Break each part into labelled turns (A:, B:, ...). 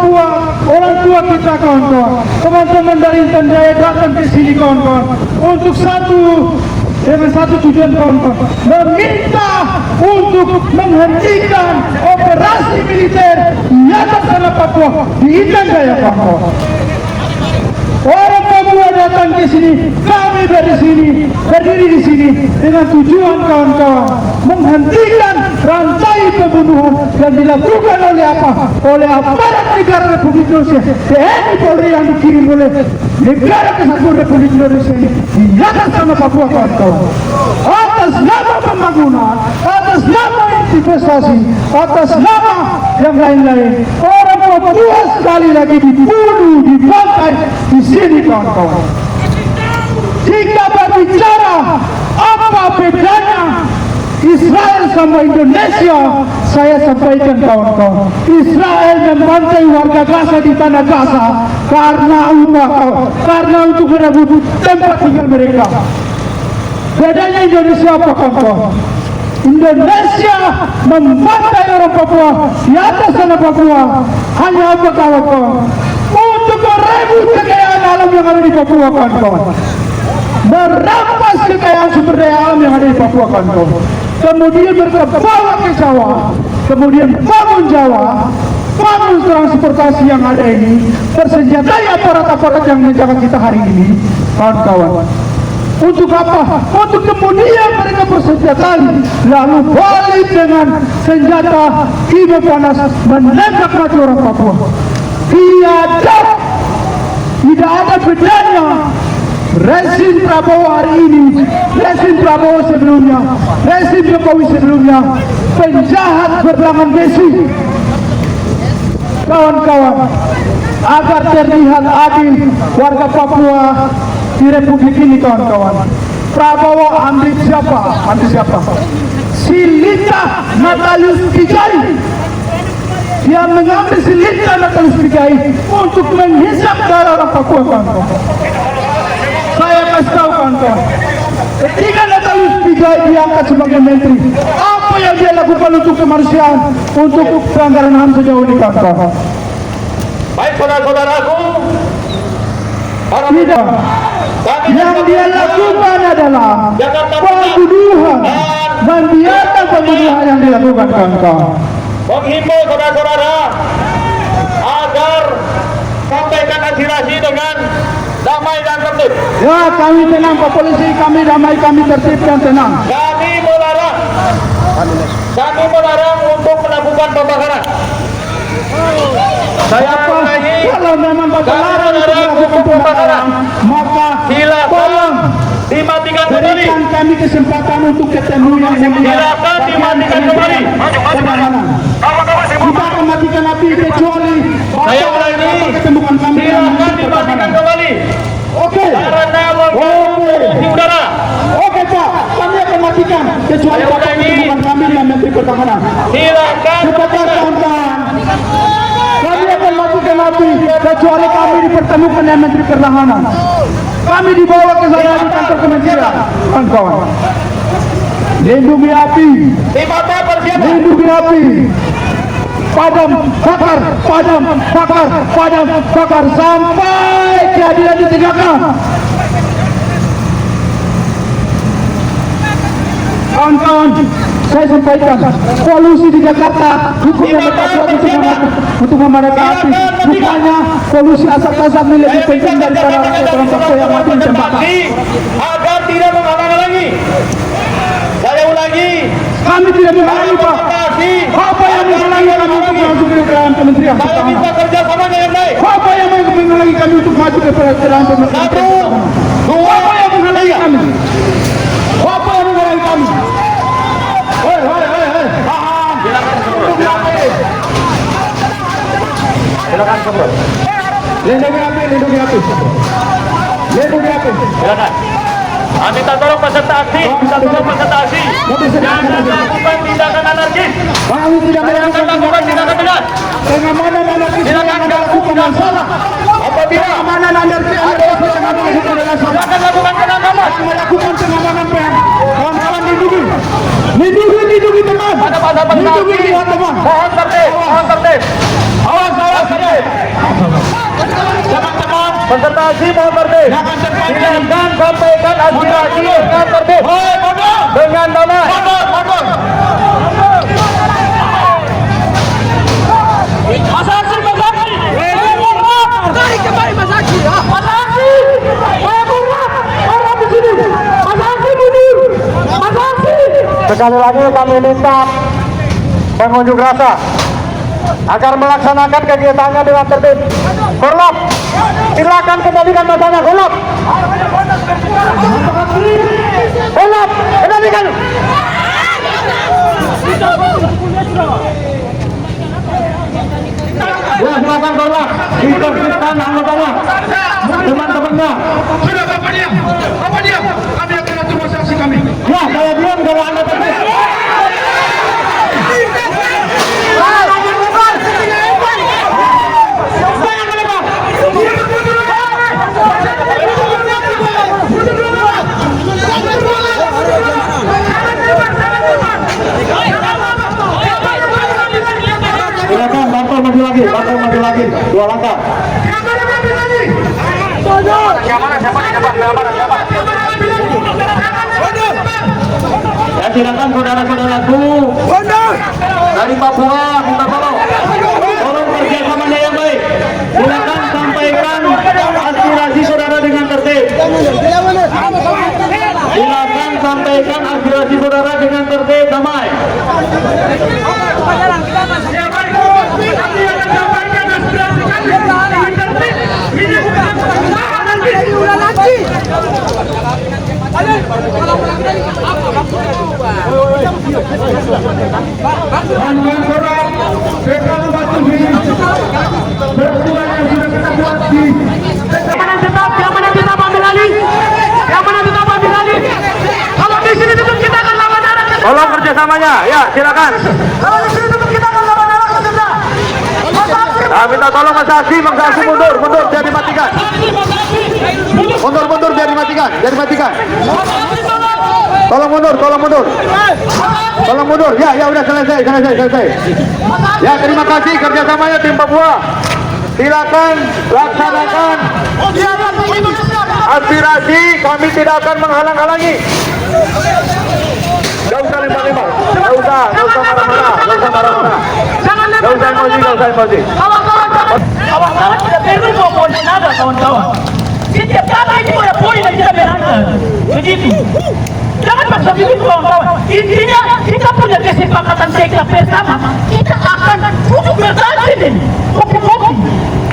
A: Papua, orang tua kita kawan-kawan, teman-teman dari Intan Jaya datang ke sini kawan-kawan untuk dengan satu tujuan kawan-kawan, meminta untuk menghentikan operasi militer di atas tanah Papua di Intan Jaya kawan-kawan. Orang Papua datang ke sini, kami berdiri di sini dengan tujuan kawan-kawan menghentikan rantai pembunuhan yang dilakukan oleh aparat negara Republik Indonesia, TNI Polri yang dikirim oleh negara kesatuan Republik Indonesia ini di atas tanah Papua kawan-kawan. Atas nama pembangunan, atas nama investasi, atas nama yang lain-lain, orang Papua sekali lagi dibunuh, dibakar di sini kawan-kawan. Jika berbicara apa bedanya Israel sama Indonesia, saya sampaikan kawan-kawan, Israel membantai warga Gaza di tanah Gaza karena untuk merebut tempat tinggal mereka. Bedanya Indonesia apa kawan-kawan? Indonesia membantai orang Papua di atas tanah Papua hanya apa kawan-kawan? Untuk merebut kekayaan alam yang ada di Papua kawan-kawan, merampas kekayaan sumber daya alam yang ada di Papua kawan-kawan, kemudian berbawa ke Jawa, kemudian bangun Jawa, bangun transportasi yang ada ini, bersenjatai aparat-aparat yang menjaga kita hari ini kawan-kawan. Untuk apa? Untuk kemudian mereka bersenjatai lalu balik dengan senjata kimia panas menembak mati orang Papua. Tidak ada bedanya rezim Prabowo hari ini, rezim Prabowo sebelumnya, rezim Jokowi sebelumnya, penjahat berlangan besi. Kawan-kawan, agar terlihat adil warga Papua di Republik ini kawan-kawan, Prabowo ambil siapa? Si Lita Natalius Pigai. Dia mengambil si Lita Natalius Pigai untuk menghisap darah orang Papua kawan-kawan. Saya kasih tahu kawan-kawan, ketika Natalius Pigai diangkat sebagai menteri, apa yang dia lakukan untuk kemanusiaan, untuk pelanggaran HAM sejauh ini kawan-kawan?
B: Baik saudara-saudaraku,
A: tidak. Yang dia lakukan adalah pembunuhan, membiarkan pembunuhan yang dilakukan kawan-kawan.
B: menghimbau saudara-saudara agar sampaikan aspirasi dengan damai dan tertib.
A: Ya, kami tenang Pak Polisi, kami damai, kami tertib dan tenang.
B: Kami melarang untuk melakukan pembakaran. Saya ulangi,
A: kalau memang Bapak larang untuk melakukan pembakaran, maka
B: silakan dimatikan kembali.
A: berikan kami kesempatan untuk ketemu yang
B: Silakan dimatikan kembali.
A: Pertahanan. Kita akan matikan api kecuali
B: Saya ulangi,
A: ketemukan kami yang
B: silakan dimatikan kembali.
A: Oke.
B: Karena mengganggu udara.
A: Oke Pak, kami akan matikan kecuali
B: Saya
A: Bapak
B: ulangi.
A: ketemukan kami dengan Menteri Pertahanan.
B: Silakan.
A: Cepat kawan-kawan. Kami akan matikan api kecuali kami dipertemukan dengan Menteri Pertahanan. Kami dibawa ke sana di kantor kementerian. Kawan-kawan, lindungi api,
B: Dimata persiapan.
A: lindungi api. Padam, bakar, padam, bakar, padam, bakar sampai keadilan ditegakkan. Kawan-kawan, saya sampaikan, polusi di Jakarta hukumnya untuk memadamkan api. Bukannya polusi asap-asap ini lebih penting daripada orang Papua yang mati ditembakkan.
B: Agar tidak menghalang-halangi. Saya ulangi,
A: Kami tidak menghalangi Pak. Apa yang menghalangi kami untuk masuk ke dalam kementerian
B: saya minta
A: pertahanan?
B: kerjasama dengan baik.
A: Apa yang menghalangi kami untuk masuk ke dalam kementerian
B: Satu,
A: pertahanan?
B: dua,
A: Apa yang menghalangi
B: tiga.
A: kami? Apa yang menghalangi kami? Hei.
B: Silakan semua.
A: Lindungi api, lindungi api. Lindungi api.
B: Silakan. Minta tolong peserta aksi, jangan lakukan tindakan anarkis.
A: Kami tidak
B: Jangan lakukan tindakan tegas.
A: pengamanan anarkis yang
B: Silakan
A: Anda lakukan yang salah.
B: Apabila
A: Pengamanan anarkis yang Anda lakukan yang salah.
B: silakan lakukan penangkapan.
A: Melakukan pengamanan kawan-kawan lindungi. Lindungi teman.
B: Pada masa
A: Lindungi teman.
B: mohon tertib. Awas tertib. aspirasi mohon tertib. Silakan sampaikan aspirasi dengan tertib. Dengan damai.
C: Mas Aksi, Mas Aksi. Tarik kembali Mas Aksi. Mas Aksi. Orang di sini. Mas Aksi mundur. Mas Aksi.
B: Sekali lagi kami minta pengunjuk rasa agar melaksanakan kegiatannya dengan tertib. Korlap, silakan kembalikan masanya. Korlap, kembalikan. Ya, silakan Korlap, ditertibkan anggotanya, teman-temannya.
A: Sudah Bapak diam. Kami akan atur masa aksi kami.
B: Ya, saya diam kalau Anda tertib. Silakan bantu maju lagi, 2 langkah. Ya, silakan saudara-saudaraku dari Papua, minta tolong kerjasamanya yang baik. Silakan sampaikan aspirasi saudara dengan tertib. Silakan sampaikan aspirasi saudara dengan tertib, damai. Tolong kerjasamanya, ya silakan.
C: Kalau di sini tetap kita akan lawan arah saja.
B: Minta tolong Mas Aksi mundur, biar dimatikan. Mundur, biar dimatikan. Tolong mundur. Ya udah selesai. Ya, terima kasih kerjasamanya tim Papua. Silakan laksanakan aspirasi, kami tidak akan menghalang-halangi. Gak usah lempar-lempar, gak usah marah-marah. Gak usah emosi.
C: Kawan-kawan tidak perlu bawa nada, kawan-kawan. Setiap kata ini boleh poin dan kita berantem. Begitu. Jangan paksa begitu, kawan-kawan. Intinya kita punya kesepakatan tekad bersama. Kita akan duduk berganti nih. Kopi-kopi.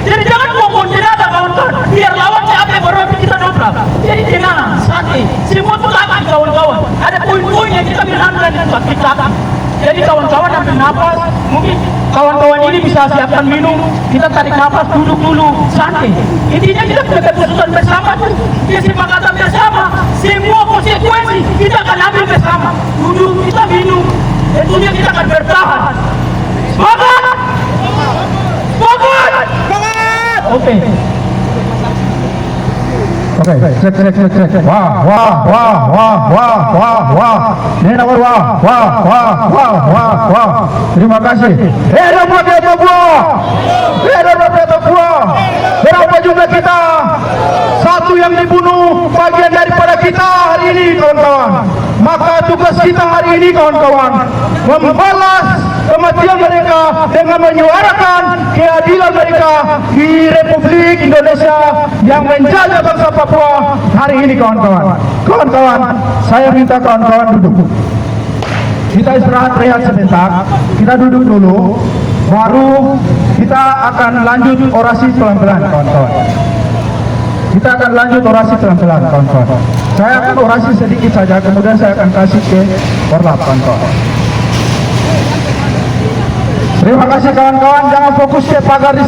C: Jadi jangan bawa nada, kawan-kawan. Biar lawan capek baru kita dobrak. Jadi tenang, santai. Semua itu lagi, kawan-kawan. Ada poin-poin yang kita berantem dan kita. Jadi kawan-kawan ambil nafas, mungkin kawan-kawan ini bisa siapkan minum, kita tarik nafas, duduk dulu, santai. Intinya kita punya keputusan bersama, kesepakatan bersama, semua konsekuensi kita akan ambil bersama. Duduk, kita minum, tentunya kita akan bertahan. Semangat! Oke.
A: Oke, cek. Wah. Ini nomor wah. Terima kasih. Rakyat Papua. Berapa jumlah kita? Satu yang dibunuh, bagian daripada kita hari ini, kawan-kawan. Maka tugas kita hari ini, kawan-kawan, membalas kematian mereka dengan menyuarakan keadilan mereka di Republik Indonesia yang menjajah bangsa Papua hari ini, kawan-kawan. Kawan-kawan, saya minta kawan-kawan duduk. Kita istirahat rehat sebentar, kita duduk dulu, baru kita akan lanjut orasi pelan-pelan, kawan-kawan. Kita akan lanjut orasi pelan-pelan, kawan-kawan. Saya akan orasi sedikit saja, kemudian saya akan kasih ke Korlap, kawan-kawan. Terima kasih, kawan-kawan. Jangan fokus ke pagar di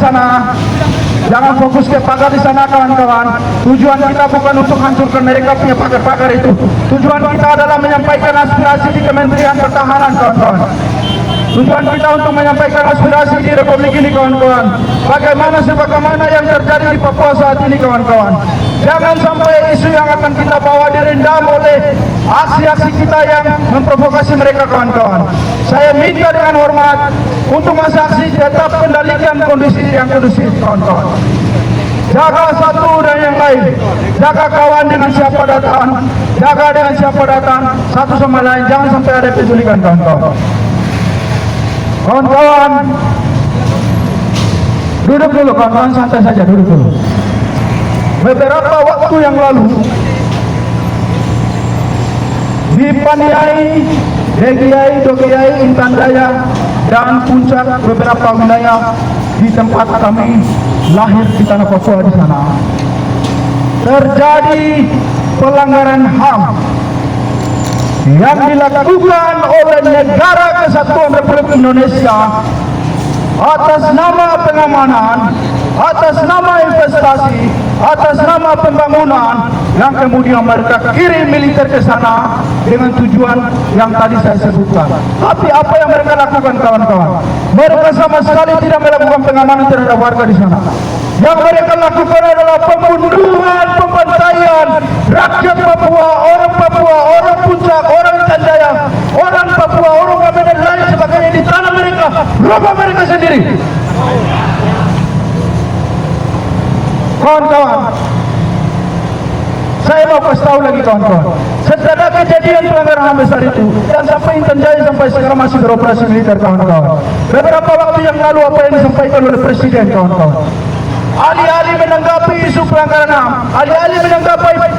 A: sana. Kawan-kawan. Tujuan kita bukan untuk hancurkan mereka punya pagar-pagar itu. Tujuan kita adalah menyampaikan aspirasi di Kementerian Pertahanan, kawan-kawan. Tujuan kita untuk menyampaikan aspirasi di Republik ini, kawan-kawan. Sebagaimana yang terjadi di Papua saat ini, kawan-kawan. Jangan sampai isu yang akan kita bawa direndam oleh aksi-aksi kita yang memprovokasi mereka, kawan-kawan. Saya minta dengan hormat untuk masa aksi tetap kendalikan kondisi yang kondusif, kawan-kawan. jaga satu dan yang lain, jaga kawan dengan siapa datang, jaga dengan siapa datang, satu sama lain, jangan sampai ada penculikan kawan-kawan. Kawan-kawan, duduk dulu kawan-kawan, santai saja, duduk dulu. Beberapa waktu yang lalu di Paniai, Degiai, Dogiai, Intan Jaya, dan Puncak beberapa wilayah di tempat kami lahir di tanah Papua di sana terjadi pelanggaran HAM yang dilakukan oleh Negara Kesatuan Republik Indonesia atas nama pengamanan, atas nama investasi, atas nama pembangunan, yang kemudian mereka kirim militer ke sana dengan tujuan yang tadi saya sebutkan. Tapi apa yang mereka lakukan kawan-kawan? Mereka sama sekali tidak melakukan pengamanan terhadap warga di sana. Yang mereka lakukan adalah pembunuhan, pembantaian rakyat Papua, orang Puncak, orang Intan Jaya, orang Papua, orang Kami dan lain sebagainya di tanah mereka, rumah mereka sendiri. Kawan-kawan, saya mau kasih tahu lagi kawan-kawan, setelah kejadian pelanggaran HAM besar itu dan sampai Intan Jaya sampai sekarang masih beroperasi militer kawan-kawan. Beberapa waktu yang lalu apa yang disampaikan oleh Presiden kawan-kawan, alih-alih menanggapi isu pelanggaran HAM, alih-alih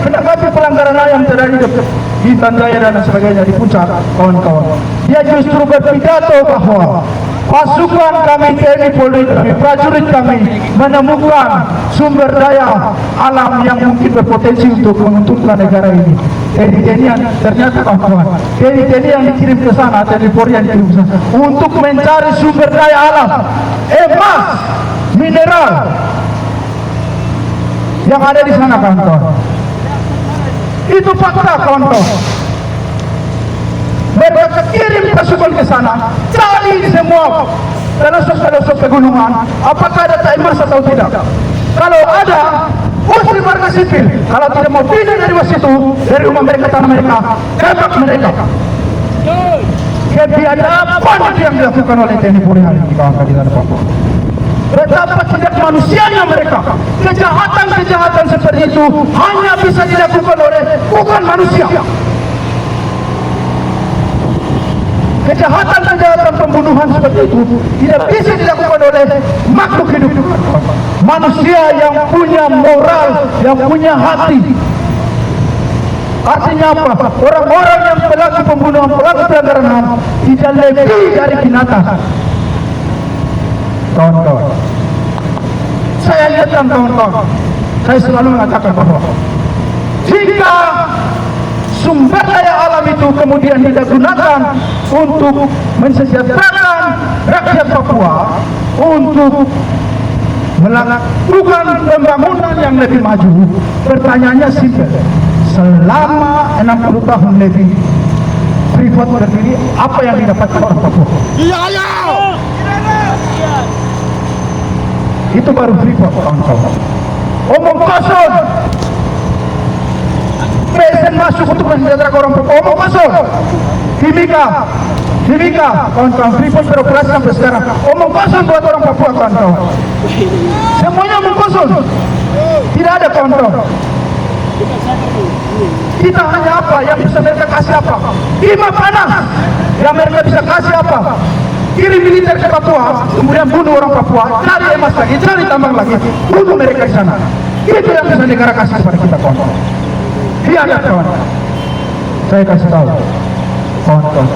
A: menanggapi pelanggaran HAM yang terjadi di Intan Jaya dan sebagainya di Puncak kawan-kawan, dia justru berpidato bahwa pasukan kami TNI Polri, prajurit kami menemukan sumber daya alam yang mungkin berpotensi untuk menguntungkan negara ini. TNI ternyata kawan-kawan, TNI yang dikirim ke sana, TNI Polri yang dikirim ke sana untuk mencari sumber daya alam, emas, mineral yang ada di sana kawan-kawan. Itu fakta kawan-kawan. Mereka kirim pasukan ke sana, cari semua pelosok-pelosok pegunungan, apakah ada emas atau tidak. Kalau ada, usir warga sipil. Kalau tidak mau pindah dari situ, dari rumah mereka, tanah mereka, tembak mereka. Kebiadaban yang dilakukan oleh TNI Polri hari ini kawan-kawan di tanah Papua. Betapa tidak manusianya mereka. Kejahatan-kejahatan seperti itu hanya bisa dilakukan oleh bukan manusia. Kejahatan-kejahatan pembunuhan seperti itu tidak bisa dilakukan oleh makhluk hidup. Manusia yang punya moral, yang punya hati. Artinya apa? Orang-orang yang pelaku pembunuhan, pelaku pelanggaran HAM tidak lebih dari binatang. Kawan-kawan, saya ingatkan kawan-kawan, saya selalu mengatakan bahwa jika sumber daya alam itu kemudian tidak gunakan untuk mensejahterakan rakyat Papua, untuk melakukan pembangunan yang lebih maju, pertanyaannya simpel. Selama 60 tahun lebih Freeport berdiri, apa yang didapatkan orang Papua? Itu baru Freeport kawan-kawan. Omong kosong. PSN masuk untuk mensejahterakan orang Papua, omong kosong. Timika, kawan-kawan, Freeport beroperasi sampai sekarang, omong kosong buat orang Papua kawan-kawan. Semuanya omong kosong. Tidak ada kawan-kawan. Kita hanya apa yang bisa mereka kasih apa? Timah panas yang mereka bisa kasih apa? Kirim militer ke Papua, kemudian bunuh orang Papua, cari emas lagi, cari tambang lagi, bunuh mereka di sana. Itu yang bisa negara kasih kepada kita kawan-kawan. Hianat kawan. Saya kasih tahu kawan-kawan.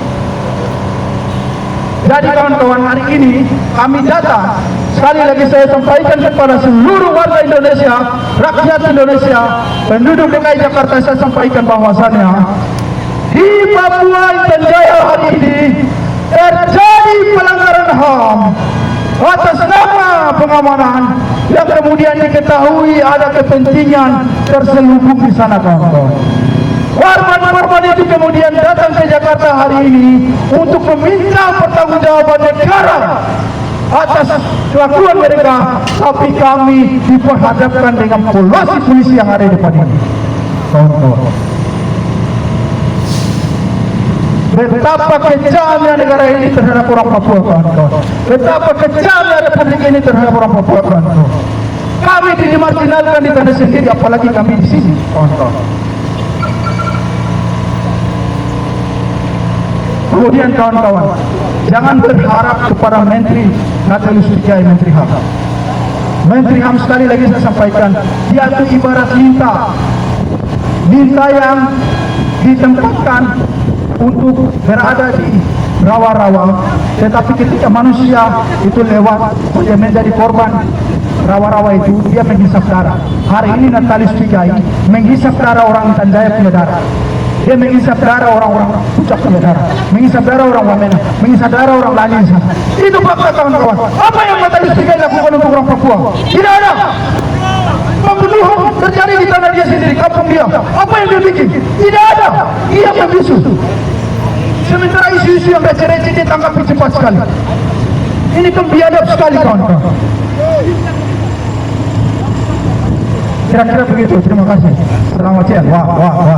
A: Jadi kawan-kawan, hari ini kami data, sekali lagi saya sampaikan kepada seluruh warga Indonesia, rakyat Indonesia, penduduk DKI Jakarta, saya sampaikan bahwasannya di Papua Intan Jaya hari ini terjadi pelanggaran HAM atas nama pengamanan yang kemudian diketahui ada kepentingan terselubung di sana kawan-kawan. Korban-korban itu kemudian datang ke Jakarta hari ini untuk meminta pertanggungjawaban negara atas kelakuan mereka, tapi kami diperhadapkan dengan polisi yang ada di depan ini. Kawan-kawan, betapa kejamnya negara ini terhadap orang Papua kawan-kawan. Betapa kejamnya republik ini terhadap orang Papua kawan-kawan. Kami dimarginalkan di tanah sendiri, apalagi kami di sini, kawan-kawan. Kemudian kawan-kawan, jangan berharap kepada Menteri Natalius Pigai, Menteri HAM. Menteri HAM sekali lagi saya sampaikan, dia itu ibarat linta yang ditempatkan untuk berada di rawa-rawa, tetapi ketika manusia itu lewat, dia menjadi korban rawa-rawa itu, dia menghisap darah. Hari ini Natalius Pigai menghisap darah orang Tanjaya punya darah. Dia menghisap darah orang-orang Puncak punya darah, menghisap darah orang Wamena, menghisap darah orang lain. Itu fakta kawan-kawan. Apa yang Natalius Pigai lakukan untuk orang Papua? Tidak ada. Pembunuhan terjadi di tanah dia sendiri, kampung dia. Apa yang dia bikin? Tidak ada. Ia membisu. Sementara isu-isu yang receh-receh ditangkapi cepat sekali. Ini pembiadab sekali kawan-kawan. Kira-kira begitu. Terima kasih. Selamat siang. Wah.